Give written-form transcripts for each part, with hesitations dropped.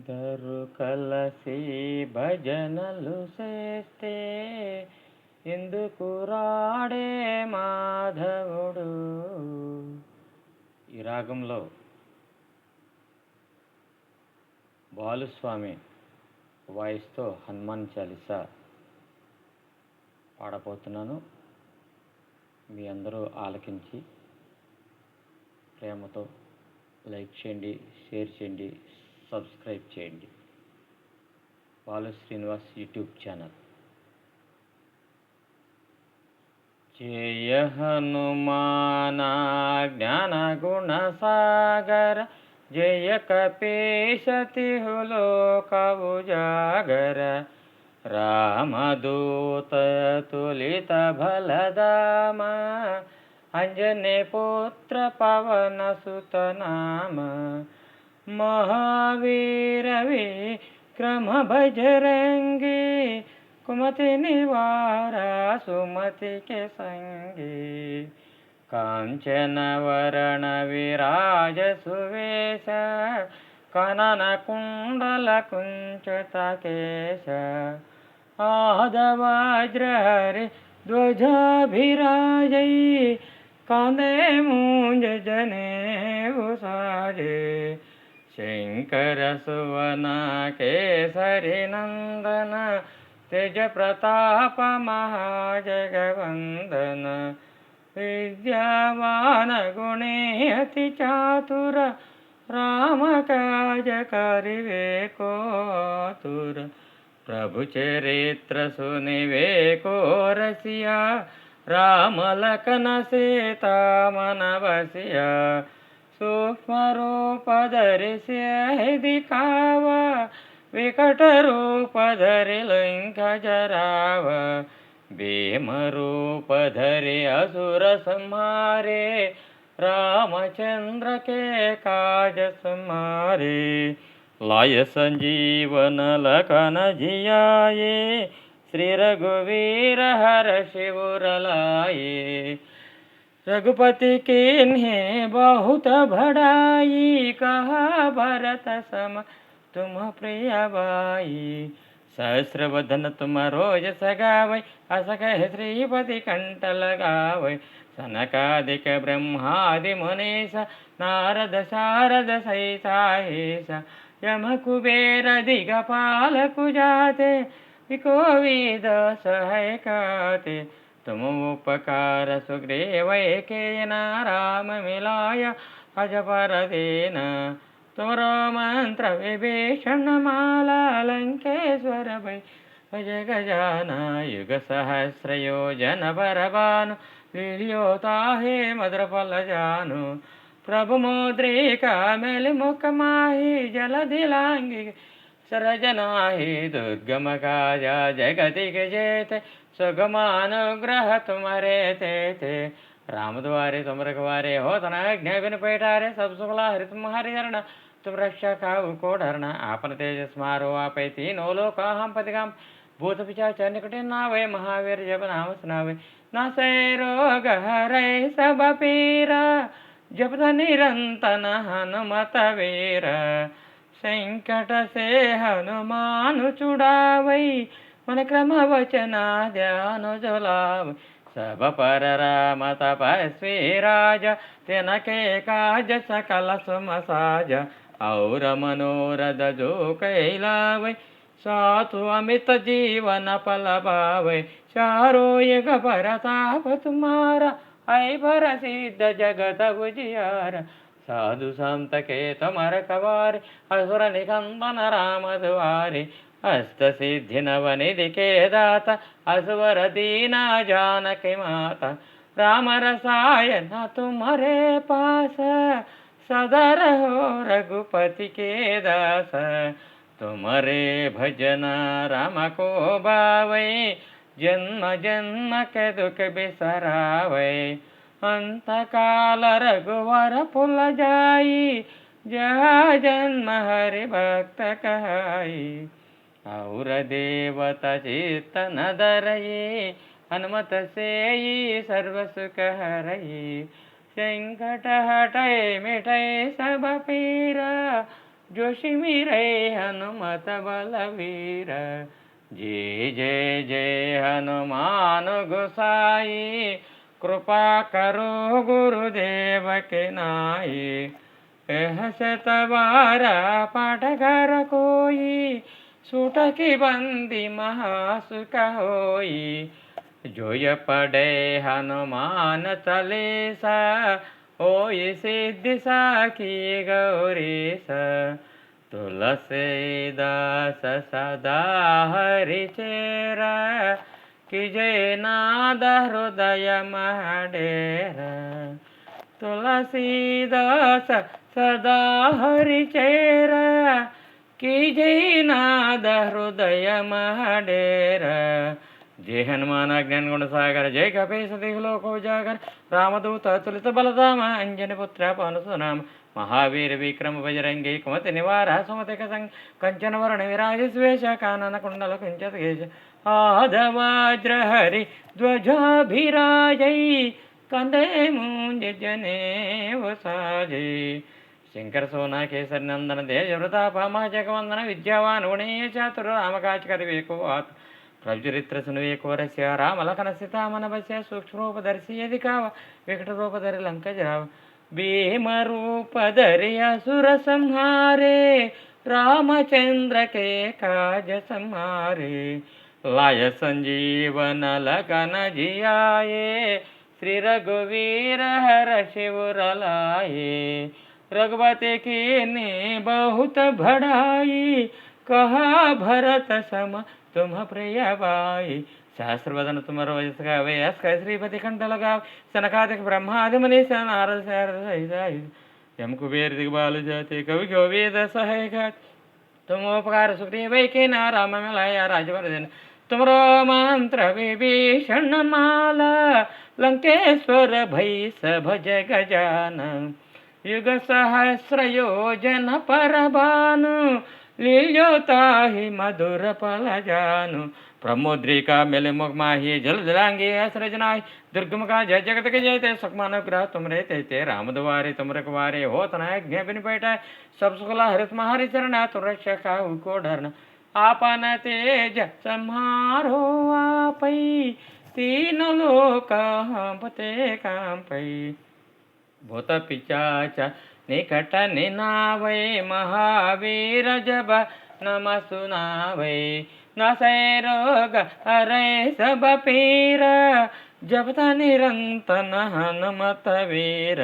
ఇద్దరు కలిసి భజనలు చేస్తే ఎందుకు రాడే మాధవుడు. ఈ రాగంలో బాలుస్వామి వాయిస్తో హనుమాన్ చాలీసా పాడబోతున్నాను. మీ అందరూ ఆలకించి ప్రేమతో లైక్ చేయండి, షేర్ చేయండి, సబ్స్క్రైబ్ చేయండి. Balu Srinivas YouTube channel. జయ హనుమాన జ్ఞాన గుణ సాగర, జయ కపీశతి లోకవు జాగర, రామదూత తులిత బలదామ, అంజనే పుత్ర పవన సుత నామ, మహావీర విక్రమ బజరంగి, కుమతి నివార సుమతి के संगी, कांचन वरण विराज सुवेश, कनन कुंडल कुंचित केश, आदवज्र हरि ध्वजाभिराजै, कांधे मूंज जनेऊ साजे, शंकर सुवन केसरी नंदन, तेज प्रताप महाजगवंदन, विद्यावान गुणी अति चातुर, राम काज करिवे को आतुर, प्रभु चरित्र सुनिवे को रसिया, राम लखन सीता मन बसिया, सूक्ष्म रूप धरि सियहि दिखावा, विकट रूप धरि लंक जराव, भीम रूप धरि असुर संहारे, रामचंद्र के काज समारे, लाय संजीवन लखन जियाए, श्री रघुवीर हर्षि उर लाए, रघुपति कीन्हे बहुत बड़ाई, कहा भरत सम तुम प्रिय बाई, सहस्रवदन तुम रोज सगावै, अस कह श्रीपति कंठ लगावै, सनकादिक ब्रह्मादि मुनीस, नारद शारद सहित यम कुबेर दिगपाल कुजाते, विकोविद सहाय काते, तुम उपकार सुग्रीव केना, राम मिलाय अजपर देना, तुमरो मंत्र विभीषण माला, लंकेश्वर भय जय गजाना, युग सहस्र योजन बरबानु, लील्योताहे मधुर फल जानु, प्रभु मुद्रिका मेलि मुख माहि, जलधि लांघि सरजनाहि, दुर्गम काजा जगति जेते, सुगमानुग्रह तुम्हारे तेते, राम द्वारे तुम रखवारे, हो तना अज्ञ बिन पैठारे, सब सुखला हरि तुम्हारी चरण, तुम रक्षा खाऊ को डरना, आपन तेज स्मारो आपै, तीनों लोक हम पतिगाम, भूत पिशाच निकटे नावे, महावीर जब नाम सुनावे, नासै रोग हरै सब पीरा, जपत निरंतन हनुमत वीर, संकट से हनुमान छुड़ावै, मन क्रम वचना ध्यान झुलावै, सब पर राम तपस्वी राजा, तिनके काज सकल सुम साजा, और मनोरथ जो कैलावै, साधु अमित जीवन फल पावै, चारों युग परताप तुम्हारा, ऐ पर सिद्ध जगत उजियारा, साधु संत के तुम रखवारे, असुर निकंदन राम दुआरे, अष्ट सिद्धि नवनिधि के दाता, असवर दीना जानकी माता, राम रसायन तुम्हारे पास, सदा रहो रघुपति के दास, तुम्हारे भजन राम को बावै, जन्म जन्म के दुख बिसरावै, अंत काल रघुवर पुल जाई, जहाँ जन्म हरि भक्त कहाई, और देवता चित्तन धरई, हनुमत सेई सर्व सुख हरई, संकट हटै मिटै सब पीरा, जोशिमिरे हनुमत बलवीर। जय जय जय हनुमान गोसाई, कृपा करो गुरुदेव के नाई। सहस तबारा पाठ कर कोई, सूट की बंदी महासुख होई। जोय पढ़े हनुमान चालीसा, होई सिद्धि साखी गौरीसा। तुलसीदास सदा हरिचेरा, कीजय नाद हृदय महडेरा। तुलसीदास सदा हरिचेरा, कीजय नाद हृदय महडेरा। जय हनुमान ज्ञान गुण सागर, जय कपीस तिहु लोक उजागर। रामदूत तुलित बलधाम, अंजनी पुत्र पवन सुनाम। महावीर विक्रम बजरंगी, कुमति निवार सुमति संग। कंचन वर्ण विराज स्वेश, कानन कुंडल कुंचित केश। आधवज्र हरि ध्वजाभिराजै, कंधे मूंज जनेऊ साजै। शंकर सोना केसर नंदन तेज प्रताप महाजगवंदन। विद्यावान गुणीय चातुर राम काज करिबेको आतुर। प्रभुचरित्र सुनुवेको रस्य, राम लखन सीता मन बस्य। सूक्ष्म रूप धरसि यदि कावा, विकट रूप धरि लंका जरावा। भीम रूप धरि असुर संहारे, रामचंद्र के काज संहारे। लाय संजीवन लखन जियाए, श्री रघुवीर हर्षि उर लाए। रघुपति कीन्ही बहुत बड़ाई, कहा भरत सम तुम प्रिय भाई। सहस्रवदन तुमरो यश गावे, यश कह श्रीपति कंठ लगावे। सनकादिक ब्रह्मादि मनीष नारद सहित, यम कुबेर दिग्बाल जाते, कवि गोविद सहाय गात। तुम उपकार सुग्रीव के ना, राम मिलाया राजवर दिन। तुमरो मंत्र विभीषण माला, लंकेश्वर भई सब जग जान। युग सहस्र योजन पर भानु, लील्यो ताहि मधुर फल जानु। प्रमोद्रिका मेले मुख माही, जल जलांगी असृजनाई। दुर्गम का जय जगत के जयते, सुखमानव ग्रह तुम रहते ते। राम दुआरे तुम रखवारे, हो तनय ज्ञ बिन पैठाय। सब सुखला हरित महारि चरण, तुम रक्षक काहू को डरना। आपन तेज सम्हारो आपै, तीन लोक हांपते कांपै। भूत पिशाच निकट निनावै, महावीर जब नम सुनावै। नासै रोग हरै सब पीर, जपत निरंतन हनुमत वीर।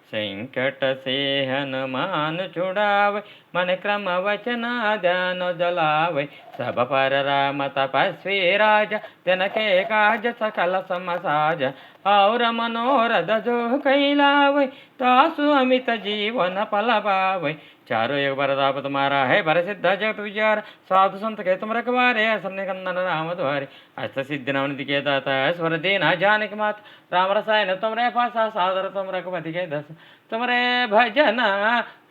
संकट से हनुमान छुड़ावै, मन क्रम वचन ध्यान जलावै। सब पर राम तपस्वी राजा, तिनके काज सकल सम साज। और मनोरथ जो कैलावै, तासु अमित जीवन फल पावै। चारों एक बरदाप तुम्हारा है, बर सिद्ध जगत विचार। साधु संत के तुम रखवारे, असुर निकंदन राम द्वारे। अष्ट सिद्धि नवनिधि के दाता, स्वर दीना जानकी मात। राम रसायन तुमरे पासा, सादर तुम रघुपति के दस। तुमरे भजना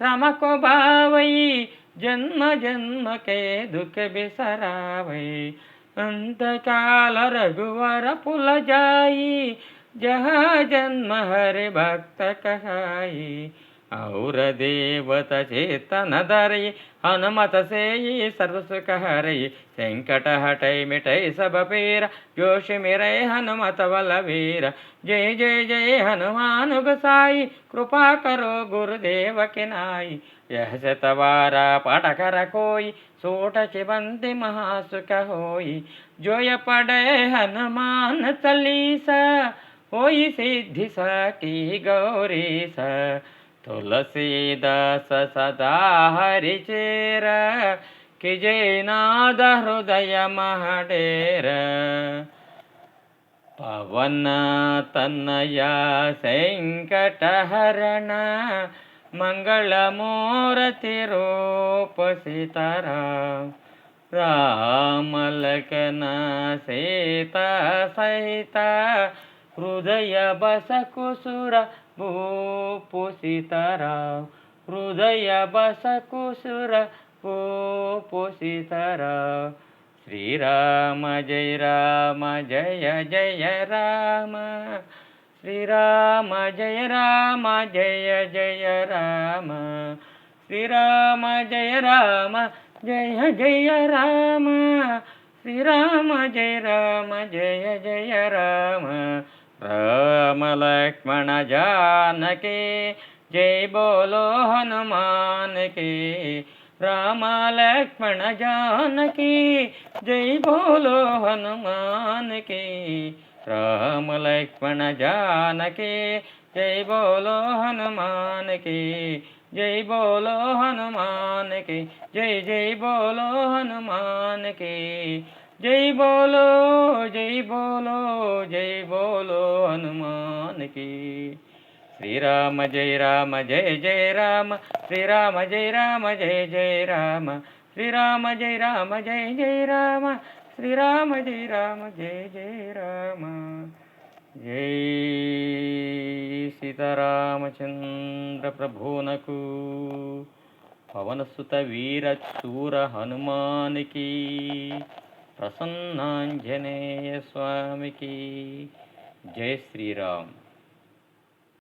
राम को भावई, जन्म जन्म के दुख बिसरावै। अंत काल रघुवर पुल जाई, जहाँ जन्म हरि भक्त कहाई। और देवत चेतन धरई, हनुमत से सर्व सुख हरई। संकट हटई मिटई सब पीरा, जोश मेरे हनुमत बलवीर। जय जय जय हनुमान गोसाई, कृपा करो गुरुदेव के नाई। यह शतवारा पाठ कर कोई, सोठ चिबंदी महासुख होई। जोय पढ़े हनुमान चालीसा, होई सिद्धि साकी गौरीसा। तुलसीदास सदा हरिचेरा, कीजय नाद हृदय महडेरा। पवन तनया संकट हरण, मंगल मूर्ति रूप सीताराम। राम लखन सीता सहित, हृदय बस कुसुर भूपु सीताराम। हृदय बस कुसुर भूपु सीताराम। श्री राम जय जय जय राम। श्री राम जय जय राम। శ్రీరామ జయ రామ జయ జయ రామ శ్రీరామ జయ రామ జయ జయ రామ రామ లక్ష్మణ జానకి జై బోలో హనుమాన్ కి రామ లక్ష్మణ జానకి జై బోలో హనుమాన్ కి రామ లక్ష్మణ జానకి జై బోలో హనుమాన్ కి జై బోలో హనుమాన్ కి జై జై బోలో హనుమాన్ కి జై బోలో జై బోలో జై బోలో హనుమాన్ కి శ్రీరామ జయ రామ జయ జయ రామ శ్రీరామ జయ రామ జయ జయ రామ శ్రీరామ జయ రామ జయ జయ రామ శ్రీరామ జయ రామ జయ జయ రామ జై సీతారామచంద్ర ప్రభునకు పవనసుత వీర శూర హనుమానికి ప్రసన్నాంజనేయ స్వామికి జై శ్రీరామ్.